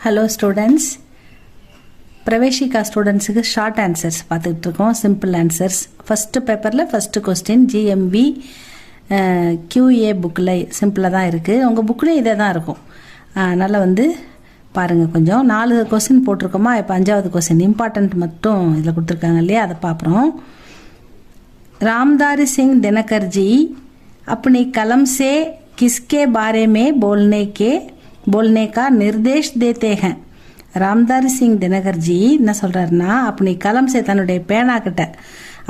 Hello students, Praveshika ஸ்டூடெண்ட்ஸுக்கு short answers பார்த்துக்கிட்டு இருக்கோம். Simple answers. ஃபஸ்ட்டு பேப்பரில் ஃபஸ்ட்டு கொஸ்டின் ஜிஎம்வி QA புக்கில் சிம்பிளாக தான் இருக்குது. உங்கள் புக்கில் இதே தான் இருக்கும். அதனால் பாருங்கள். கொஞ்சம் 4 கொஸ்டின் போட்டிருக்கோமா, இப்போ 5வது கொஸ்டின் இம்பார்ட்டண்ட் மட்டும் இதில் கொடுத்துருக்காங்க இல்லையா, அதை பார்க்குறோம். रामधारी सिंह दिनकर जी अपनी कलम से किसके बारे में बोलने का निर्देश देते हैं? ராம்தாரி சிங் தினகர் ஜி என்ன சொல்றாருன்னா, அப்படி கலம் சே தன்னுடைய பேனா கிட்ட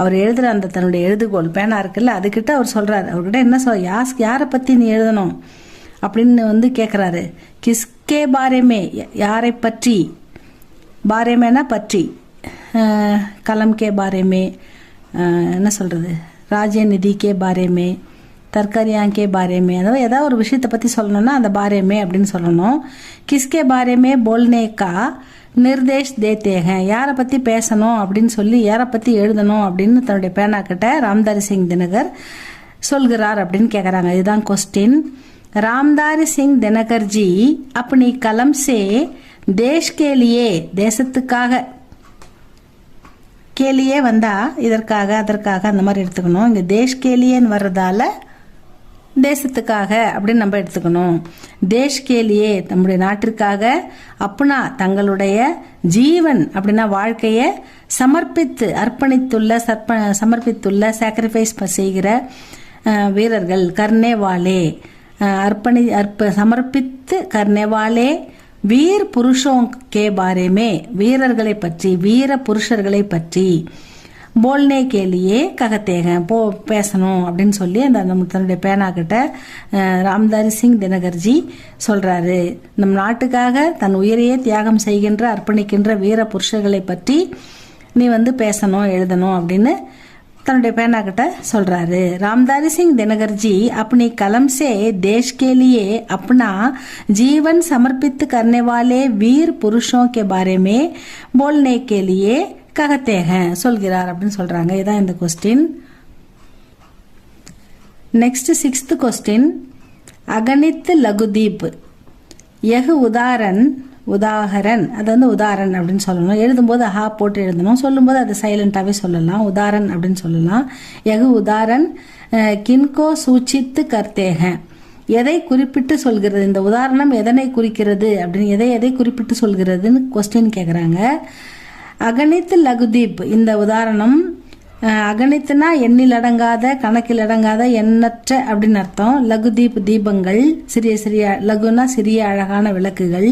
அவர் எழுதுற அந்த தன்னுடைய எழுதுகோள் பேனா இருக்குல்ல, அதுக்கிட்ட அவர் சொல்றாரு. அவர்கிட்ட என்ன யாரை பத்தி நீ எழுதணும் அப்படின்னு கேட்குறாரு. கிஸ்கே பாரேமே, யாரை பற்றி, பாரேமேனா பற்றி, கலம் கே பாரேமே என்ன சொல்றது, ராஜ்ய நிதி கே பாரேமே, தர்கரியாங்கே பாரேமே, அதாவது ஏதாவது ஒரு விஷயத்தை பற்றி சொல்லணும்னா அந்த பாரேமே அப்படின்னு சொல்லணும். கிஸ்கே பாரேமே போல்னேக்கா நிர்தேஷ் தேத்தேக, யாரை பற்றி பேசணும் அப்படின்னு சொல்லி, யாரை பற்றி எழுதணும் அப்படின்னு தன்னுடைய பேனா கிட்ட ராம்தாரி சிங் தினகர் சொல்கிறார் அப்படின்னு கேட்குறாங்க. இதுதான் கொஸ்டின். ராம்தாரி சிங் தினகர் ஜி அப்படி கலம் சே தேஷ் கேலியே, தேசத்துக்காக, கேலியே வந்தா இதற்காக அதற்காக அந்த மாதிரி எடுத்துக்கணும். இங்கே தேஷ் கேலியேன்னு வர்றதால தேசத்துக்காக அப்படின்னு நம்ம எடுத்துக்கணும். தேஷ் கேலியே நம்முடைய நாட்டிற்காக, அப்னா தங்களுடைய ஜீவன் அப்படின்னா வாழ்க்கையை சமர்ப்பித்து சமர்ப்பித்துள்ள சாக்ரிஃபைஸ் செய்கிற வீரர்கள், கர்னேவாலே சமர்ப்பித்து கர்னேவாலே வீர் புருஷோं के बारे में, வீரர்களை பற்றி, வீர புருஷர்களை பற்றி, போல்னே கேலியே ககத்தேக பேசணும் அப்படின்னு சொல்லி அந்த தன்னுடைய பேனா கிட்ட ராம்தாரி சிங் தினகர்ஜி சொல்றாரு. நம் நாட்டுக்காக தன் உயிரையே தியாகம் செய்கின்ற அர்ப்பணிக்கின்ற வீர புருஷர்களை பற்றி நீ பேசணும் எழுதணும் அப்படின்னு தன்னுடைய பேனா கிட்ட சொல்றாரு. रामधारी सिंह दिनकर जी अपनी कलम से देश के लिए अपना जीवन समर्पित करने वाले वीर पुरुषों के बारे में बोलने के लिए कहते हैं சொல்கிறார் அப்படின்னு சொல்றாங்க. இதான் இந்த கொஸ்டின். Next 6th question. அகணித் லகுதீப் यह உதாகரன், அது உதாரண் அப்படின்னு சொல்லணும். எழுதும்போது அஹா போட்டு எழுதணும், சொல்லும்போது அது சைலண்டாவே சொல்லலாம். உதாரண் அப்படின்னு சொல்லலாம். எகு உதாரண் கின்கோ சூச்சித்து கர்த்தேக, எதை குறிப்பிட்டு சொல்கிறது, இந்த உதாரணம் எதனை குறிக்கிறது அப்படின்னு, எதை குறிப்பிட்டு சொல்கிறதுன்னு கொஸ்டின் கேட்குறாங்க. அகணித் லகுதீப், இந்த உதாரணம் அகணித்துனா எண்ணில் அடங்காத, கணக்கில் அடங்காத, எண்ணற்ற அப்படின்னு அர்த்தம். லகுதீப் தீபங்கள், சிறிய லகுனா சிறிய அழகான விளக்குகள்.